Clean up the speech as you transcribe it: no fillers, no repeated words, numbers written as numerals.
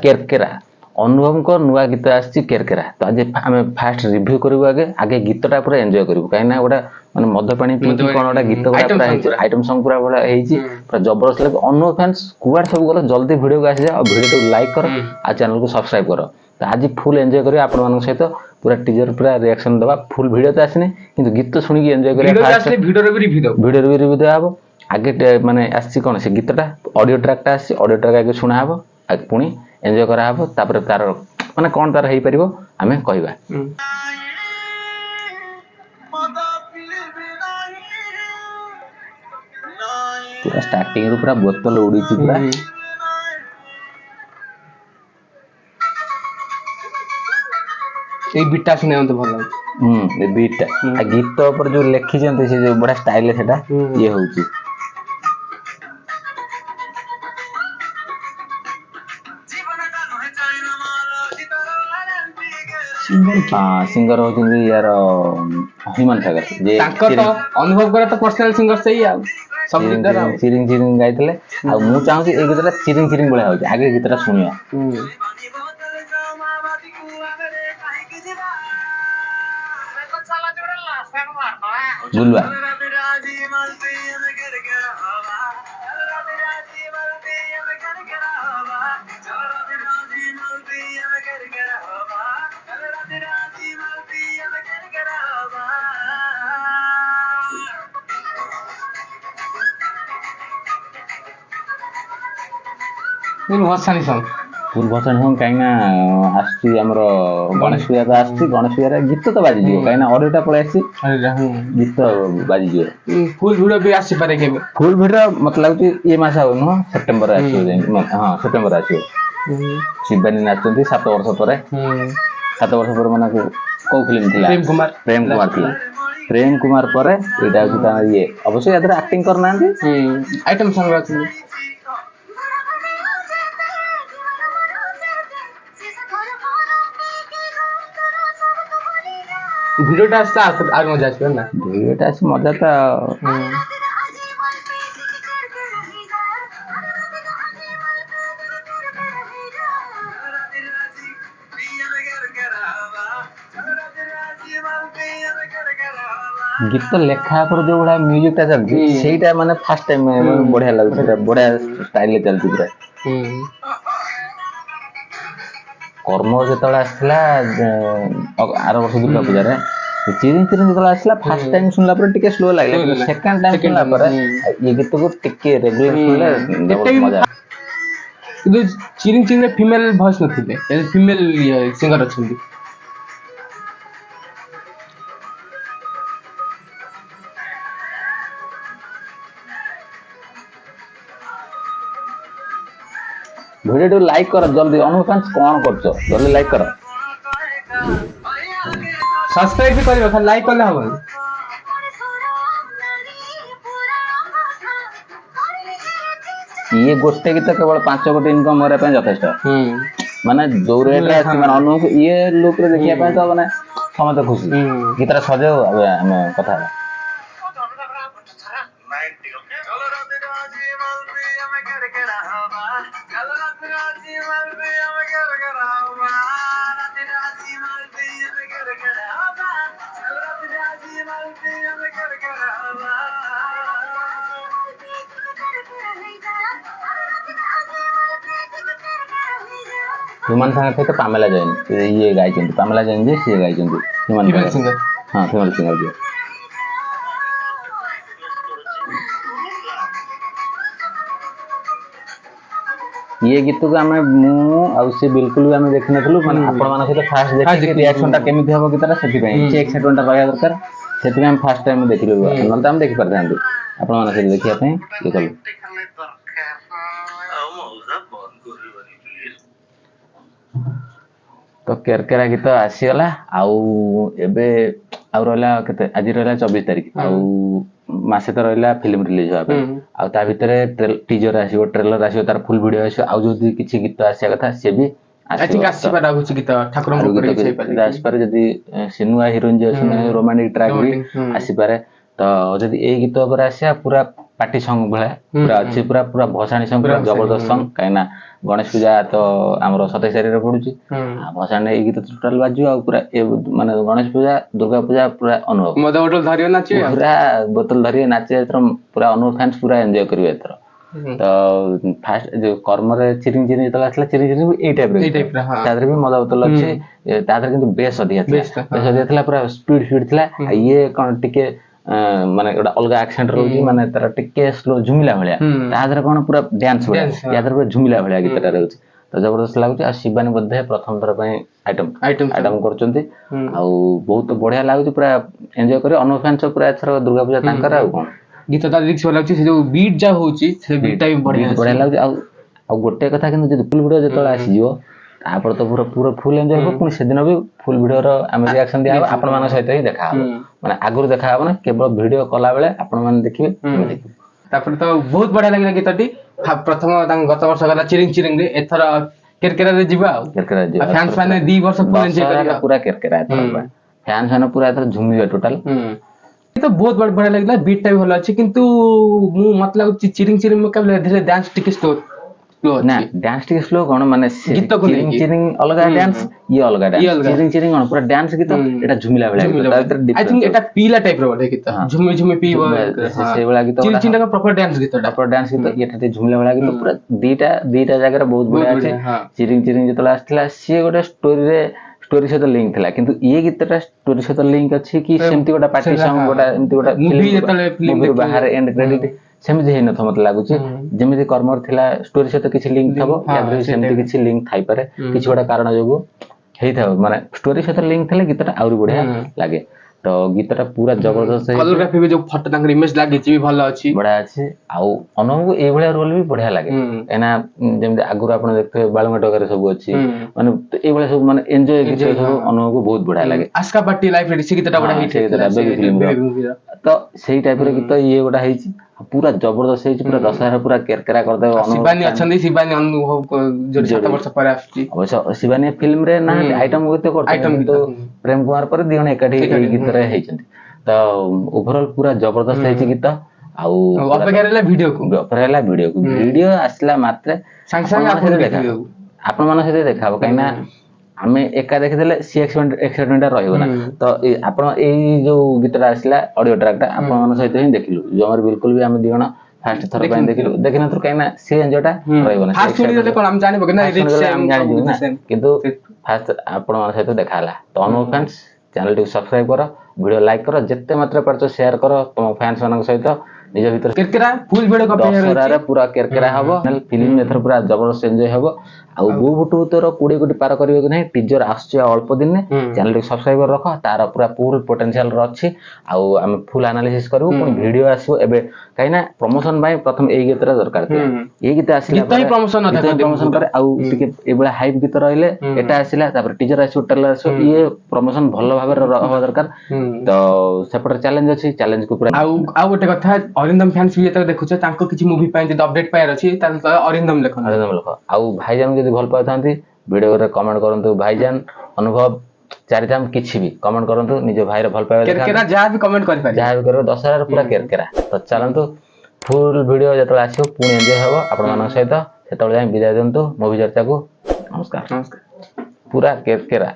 केरकेरा अनुभव को नुआ गीत आसी केरकेरा तो आज आम फास्ट रिव्यू करू आगे गीतटा पूरा एंजॉय करू कहीं गोटा माने मदपाणी पी कौन गोटा गीत आइटम सॉन्ग पूरा बड़ा पूरा जबरदस्त लगे अनुभव फैंस कुआड़ सब गल जल्दी वीडियो को आसी जाओ वीडियो को लाइक कर आ चैनल को सब्सक्राइब कर तो आज फुल एंजॉय करिए आपण मान सहित पूरा टीजर पूरा रिएक्शन दबा फुल वीडियो तो आसनी किंतु गीत सुनिक एंजॉय करिए वीडियो भी रिव्यू देबो आगे माने आसी कोन से गीतटा ऑडियो ट्रैकटा आसी ऑडियो ट्रैक आगे सुना हबो आ पुणी एंजॉय करा हबो तापर तार माने कोन तार हेई परिबो आमे कहबा पूरा स्टार्टिंग रो पूरा बोतल उड़ी छी पूरा ए बीटा सुने तो भल लागे ए बीटा आ गीत ऊपर जो लिखि जंते से जो बड़ा स्टाइल है सेटा ये होउची सिंगर होती यार ह्यूमन सागर जे तो अनुभव करे तो पर्सनल सिंगर सही आ सब गीत चिरिंग चिरिंग गाइतले आ मु चाहू कि ए गीतटा चिरिंग चिरिंग बळे होउची आगे गीतटा सुनिया गुलवा भसानी सॉन्ग फुल भसानी सॉन्ग कहीं आसी हमर गणेश पूजा गणेश पूजा गीत तो बाजी जियो कहीं ऑडियोटा पळे आसी गीत बाजी जियो फुल वीडियो भी आसी पारे के फुल वीडियो मतलब कि ये मास हो न सितंबर आसीयो हां सितंबर आसीयो शिबानी नाचंती 7 वर्ष परे 7 वर्ष पर माने को फिल्म थिला प्रेम कुमार थिला प्रेम कुमार परे एटा कि ये अवश्य यादर एक्टिंग करना आइटम सॉन्ग रखनी वीडियोटा आस्ते आगे मजा आछे ना वीडियोटा आछे मजा तो गीत लेखा पर जो बड़ा म्यूजिक ता चलती सेटा माने फर्स्ट टाइम बढ़िया लागु बढ़िया स्टाइल ले चलती पूरा कर्म जेतला आसला आर वर्ष दुर्गा पूजा रे चिरिंग चिरिंग जेतला आसला फर्स्ट टाइम सुनला पर टिके स्लो लागला सेकंड टाइम सुनला पर ये गीत को टिके रेगुलर सुनले मजा इदो चिरिंग चिरिंग फीमेल वॉइस नथिले ए फीमेल सिंगर अछंती वीडियो तो लाइक कर जल्दी अनुफांस कोन करछो जल्दी लाइक कर सब्सक्राइब भी करियो खाली लाइक करले हबो ये गोटे गीत केवल 5 कोटी इनकम करे पे यथेष्ट माने जो रेट रे माने अनु ये लोक रे देखिया पे तो माने समझ खुशी गीतरा सजे हम कथा ह्यूमन सागर थे तो पामेला जैन ये गाय चंदी पामेला जैन जी से गाय चंदी ह्यूमन सिंगर हां फीमेल सिंगर जी ये गीत को हमें मु आ से बिल्कुल भी हमें देख नथलु माने आपण माने से फास्ट देखि रिएक्शन ता केमिति हबो गीतरा सेति पई चेक सेटोंटा रहया दरकार सेति हम फर्स्ट टाइम देखिलु न त हम देखि परथांतु आपण माने से देखिया पई ये कलु तो केरकेरा गीत आसीगला आउ एबे आउ रहला केते आज रहला 24 तारिख आउ मासे तो रहला फिल्म रिलीज होबे आ ता भितरे टीजर आसीबो ट्रेलर आसीबो तार फुल वीडियो आसीबो आ जदी किछि गीत आसिया कथा से भी आई थिंक आसी पारा होछि गीत ठाकुर को करे छै पारे आसी पारे जदी सिनुआ हीरोइन जे रोमांटिक ट्रैक भी आसी पारे तो जदी ए गीत ऊपर आसिया पूरा ପାର୍ଟି ସଙ୍ଗ ଭଳିଆ ପୁରା ଅଛି, ପୁରା ପୁରା ଭସାଣି ସଙ୍ଗ, ପୁରା ଜବରଦସ୍ତ ସଙ୍ଗ। କାହିଁକିନା ଗଣେଶ ପୂଜା ତ ଆମର 27 ତାରିଖରେ ପଡୁଛି, ଆଉ ଭସାଣି ଏଇ ଗୀତ ଟୋଟାଲ ବାଜିବ। ଆଉ ପୁରା ମାନେ ଗଣେଶ ପୂଜା, ଦୁର୍ଗା ପୂଜା ପୁରା ଅନୁଭବ, ମଦ ବୋତଲ ଧରିବ ନାଚିବେ, ପୁରା ବୋତଲ ଧରିବେ ନାଚିବେ ଏଥର, ପୁରା ଅନୁଭବ ଫ୍ୟାନ୍ସ ପୁରା ଏନ୍ଜୟ କରିବେ ଏଥର। ତ ଫାଷ୍ଟ ଯୋଉ କର୍ମରେ ଚିରିଂ ଚିରିଂ ଯେତେବେଳେ ଆସିଲା, ଚିରିଂ ଚିରିଂ ଏଇ ଟାଇପର ତା ଦେହରେ ବି ମଦ ବୋତଲ ଅଛି, ତା ଦେହରେ କିନ୍ତୁ ବେସ୍ ଅଧିକା ଥିଲା, ବେସ୍ ଅଧିକା ଥିଲା, ପୁରା ସ୍ପିଡ ଥିଲା। ଇଏ କଣ ଟିକେ ମାନେ ଗୋଟେ ଅଲଗା ଆକ୍ସେଣ୍ଟ ରହୁଛି, ମାନେ ତାର ଟିକେ ସ୍ଲୋ ଝୁମିଲା ଭଳିଆ, ତା ଦେହରେ କଣ ପୁରା ଡ୍ୟାନ୍ସ ଭଳିଆ, ୟା ଦେହରେ ପୁରା ଝୁମିଲା ଭଳିଆ ଗୀତଟା ରହୁଛି। ତ ଜବରଦସ୍ତ ଲାଗୁଛି। ଆଉ ଶିବାନୀ ବୋଧେ ପ୍ରଥମ ଥର ପାଇଁ ଆଇଟମ କରୁଛନ୍ତି, ଆଉ ବହୁତ ବଢିଆ ଲାଗୁଛି, ପୁରା ଏନ୍ଜୟ କରି। ଅନୁଭବ ଫ୍ୟାନ୍ସ ପୁରା ଏଥର ଦୁର୍ଗା ପୂଜା ତାଙ୍କର। ଆଉ କଣ ଗୀତଟା ଲିରିକ୍ସ ଭଲ ଲାଗୁଛି, ସେ ଯୋଉ ବିଟ୍ ଯା ହଉଛି ସେ ବିଟ୍ ଟା ବି ବଢିଆ ଲାଗୁଛି। ଆଉ ଗୋଟେ କଥା କିନ୍ତୁ ଯଦି ଫୁଲ୍ ଭିଡିଓ ଯେତେବେଳେ ଆସିଯିବ, ତାପରେ ତ ପୁରା ଫୁଲ୍ ଏନ୍ଜୟ ହବ। ପୁଣି ସେଦିନ ବି ଫୁଲ୍ ଭିଡିଓର ଆମେ ରିଆକ୍ସନ ଦିଆହବ, ଆପଣମାନଙ୍କ ସହିତ ହିଁ ଦେଖାହବ। ମାନେ ଆଗରୁ ଦେଖାହବ ନା, କେବଳ ଭିଡିଓ କଲା ବେଳେ ଆପଣ ମାନେ ଦେଖିବେ, ଆମେ ଦେଖିବୁ। ତାପରେ ତ ବହୁତ ବଢିଆ ଲାଗିଲା ଗୀତଟି। ପ୍ରଥମ ତାଙ୍କ ଗତ ବର୍ଷ ଗଲା ଚିରିଂ ଚିରିଂ ରେ, ଏଥର କେରକେରାରେ ଯିବା। ଆଉ ଫ୍ୟାନ୍ସ ମାନେ 2 ବର୍ଷ ଫୁଲ୍ ଏନ୍ଜୟ କରିବେ ପୁରା କେରକେରା ଏଥର, ଫ୍ୟାନ୍ସ ମାନେ ପୁରା ଏଥର ଝୁମିବେ ଟୋଟାଲ। ତ ବହୁତ ବଢିଆ ଲାଗିଲା, ବିଟ୍ ଟା ବି ଭଲ ଅଛି। କିନ୍ତୁ ମତେ ଲାଗୁଛି ଚିରିଂ ଚିରିଂ ମୁକାବିଲା ଏଥିରେ ଡ୍ୟାନ୍ସ ଟିକେ ସ୍ଲୋ ନା, ଡ୍ୟାନ୍ସ ଟିକେ ସ୍ଲୋ କଣ, ମାନେ ଚିରିଂ ଚିରିଂ ଅଲଗା ଡ୍ୟାନ୍ସ, ଇଏ ଅଲଗା ଡ୍ୟାନ୍ସ। ଚିରିଂ ଚିରିଂ କଣ ପୁରା ଡ୍ୟାନ୍ସ ଗୀତ, ଏଟା ଝୁମିଲା ଭଳିଆ ଗୀତ, ତା ଭିତରେ ଆଇ ଥିଙ୍କ୍ ଏଟା ପିଲା ଟାଇପ ର ଗୋଟେ ଗୀତ, ଝୁମି ଝୁମି ପିଇବ ସେଇଭଳିଆ ଗୀତ। ଚିରିଂ ଚିରିଂ ଟା ପ୍ରପର ଡ୍ୟାନ୍ସ ଗୀତ, ଏଟା ଟିକେ ଝୁମିଲା ଭଳିଆ ଗୀତ। ପୁରା ଦିଟା ଜାଗାରେ ବହୁତ ବଢିଆ ଅଛି। ଚିରିଂ ଚିରିଂ ଯେତେବେଳେ ଆସିଥିଲା, ସିଏ ଗୋଟେ ଷ୍ଟୋରି ସହିତ ଲିଙ୍କ ଥିଲା, କିନ୍ତୁ ଇଏ ଗୀତଟା ଷ୍ଟୋରି ସହିତ ଲିଙ୍କ ଅଛି କି ସେମିତି ଗୋଟେ ପାର୍ଟି ସଙ୍ଗ, ଗୋଟେ ଏମିତି ଗୋଟେ ମୁଭିରୁ ବାହାରେ ଏଣ୍ଡ କ୍ରେଡିଟ ସେମିତି ହେଇନଥିବ ମତେ ଲାଗୁଛି। ଯେମିତି କର୍ମର ଥିଲା ଷ୍ଟୋରି ସହିତ କିଛି ଲିଙ୍କ ଥିବ, ୟାଦେହରେ ସେମିତି କିଛି ଲିଙ୍କ ଥାଇପାରେ, କିଛି ଗୋଟେ କାରଣ ଯୋଗୁ ହେଇଥାଉ। ମାନେ ଷ୍ଟୋରି ସହିତ ଲିଙ୍କ ଥିଲେ ଗୀତଟା ଆହୁରି ବଢିଆ ଲାଗେ। ତ ଗୀତଟା ପୁରା ଜବରଦସ୍ତ ହେଇଛି। କଲରଗ୍ରାଫି ବି ଯୋଉ ଫଟୋ ତାଙ୍କର ଇମେଜ ଲାଗିଛି ବି ଭଲ ଅଛି, ବଢିଆ ଅଛି। ଆଉ ଅନୁଭବକୁ ଏଇଭଳିଆ ରୋଲ ବି ବଢିଆ ଲାଗେ, କାହିଁକିନା ଯେମିତି ଆଗରୁ ଆପଣ ଦେଖୁଥିବେ ବାଳୁଙ୍ଗା ଟୋକାରେ ସବୁ ଅଛି, ମାନେ ଏଇଭଳିଆ ସବୁ ମାନେ ଏନ୍ଜୟ ଗୀତ ସବୁ ଅନୁଭବକୁ ବହୁତ ବଢିଆ ଲାଗେ। ଆସ୍କା ପାର୍ଟି ଲାଇଫ ରେ ସେ ଗୀତଟା ବଢିଆ ହିଟ୍ ହେଇଥିଲା, ତ ସେଇ ଟାଇପର ଗୀତ ଇଏ ଗୋଟେ ହେଇଛି, ପୁରା ଜବରଦସ୍ତ ହେଇଛି। ପୁରା ଦଶହରା ପୁରା କେରକେରା କରିଦେବ। ଶିବାନୀ ଅଛନ୍ତି, ଶିବାନୀ ଅନୁଭବ ଯୋଉ 7 ବର୍ଷ ପରେ ଆସୁଛି। ଅବଶ୍ୟ ଶିବାନୀ ଫିଲ୍ମରେ ନାହାନ୍ତି, ଆଇଟମ ଗୀତ କରୁଛନ୍ତି, କିନ୍ତୁ ପ୍ରେମ କୁମାର ପରେ 2 ଜଣ ଏକାଠି ଏଇ ଗୀତରେ ହେଇଛନ୍ତି। ତ ଓଭରଅଲ ପୁରା ଜବରଦସ୍ତ ହେଇଛି ଗୀତ। ଆଉ ଅପେକ୍ଷା ରହିଲା ଭିଡିଓକୁ, ଭିଡିଓ ଆସିଲା ମାତ୍ରେ ସାଙ୍ଗେ ସାଙ୍ଗେ ଆପଣମାନଙ୍କ ସହିତ ଦେଖାହବ, କାହିଁକିନା ଆମେ ଏକା ଦେଖିଦେଲେ ସିଏ ଏକ୍ସାଇଟମେଣ୍ଟ ରହିବ ନା। ତ ଆପଣ ଏଇ ଯୋଉ ଗୀତଟା ଆସିଲା ଅଡିଓ ଟ୍ରାକଟା ଆପଣମାନଙ୍କ ସହିତ ହିଁ ଦେଖିଲୁ, ଜମାରୁ ବିଲକୁଲ ବି ଆମେ 2 ଜଣ ଫାଷ୍ଟ ଥର ପାଇଁ ଦେଖିନଥିଲୁ, କାହିଁକିନା ସେ ଏନ୍ଜୟଟା ରହିବ ନା। କିନ୍ତୁ ଫାଷ୍ଟ ଆପଣମାନଙ୍କ ସହିତ ଦେଖା ହେଲା। ତ ଅନୁଭବ ଫ୍ୟାନ୍ସ ଚ୍ୟାନେଲଟିକୁ ସବସ୍କ୍ରାଇବ କର, ଭିଡିଓ ଲାଇକ୍ କର, ଯେତେ ମାତ୍ରା ପାରୁଛ ସେୟାର କର ତମ ଫ୍ୟାନ୍ସ ମାନଙ୍କ ସହିତ। ନିଜ ଭିତରେ ଦଶହରାରେ ପୁରା କେରକେରା ହବ, ଫିଲ୍ମ ଏଥର ପୁରା ଜବରଦସ୍ତ ଏନ୍ଜୟ ହବ। ଆଉ ବୋଉ ବୁଟୁ ତୋର 20 କୋଟି ପାର କରିବ କି ନାହିଁ, ଟିଜର ଆସୁଛି ଅଳ୍ପ ଦିନରେ। ଚ୍ୟାନେଲଟିକୁ ସବସ୍କ୍ରାଇବ ରଖ, ତାର ପୁରା ଫୁଲ୍ ପୋଟେନସିଆଲ ଅଛି। ଆଉ ଆମେ ଫୁଲ୍ ଆନାଲିସିସ୍ କରିବୁ, ପୁଣି ଭିଡିଓ ଆସିବ ଏବେ, କାହିଁକିନା ପ୍ରମୋସନ ପାଇଁ ପ୍ରଥମେ ଏଇ ଗୀତଟା ଦରକାର ଥିଲା। ଏଇ ଗୀତ ଆସିଲା ପ୍ରମୋସନ କରେ, ଆଉ ଟିକେ ଏଇଭଳିଆ ହାଇପ୍ ଗୀତ ରହିଲେ, ଏଟା ଆସିଲା ତାପରେ ଟିଜର ଆସିବ, ଟ୍ରେଲର ଆସିବ, ଇଏ ପ୍ରମୋସନ ଭଲ ଭାବରେ ହବା ଦରକାର। ତ ସେପଟେ ଚ୍ୟାଲେଞ୍ଜ ଅଛି, ଚ୍ୟାଲେଞ୍ଜକୁ ପୁରା। ଆଉ ଗୋଟେ କଥା, ଅରିନ୍ଦମ ଫ୍ୟାନ୍ସ ବି ଯେତେବେଳେ ଦେଖୁଛ, ତାଙ୍କ କିଛି ମୁଭି ପାଇଁ ଯଦି ଅପଡେଟ୍ ପାଇବାର ଅଛି, ତାହେଲେ ଅରିନ୍ଦମ ଲେଖ। ଆଉ ଭାଇଜାନକୁ ଯଦି ଭଲ ପାଉଥାନ୍ତି, ଭିଡିଓରେ କମେଣ୍ଟ କରନ୍ତୁ ଭାଇଜାନ, ଅନୁଭବ, ଚାରିଧାମ କିଛି ବି କମେଣ୍ଟ କରନ୍ତୁ, ନିଜ ଭାଇର ଭଲ ପାଇବା ଯାହା ବି କମେଣ୍ଟ କରିପାରିବେ, ଯାହା ବି କରିବ। ଦଶହରାରେ ପୁରା କେରକେରା। ତ ଚାଲନ୍ତୁ, ଫୁଲ୍ ଭିଡିଓ ଯେତେବେଳେ ଆସିବ ପୁଣି ଏନ୍ଜୟ ହବ ଆପଣମାନଙ୍କ ସହିତ। ସେତେବେଳେ ଯାଇ ବିଦାୟ ଦିଅନ୍ତୁ ମୁଭି ଚର୍ଚ୍ଚାକୁ। ନମସ୍କାର। ପୁରା କେରକେରା।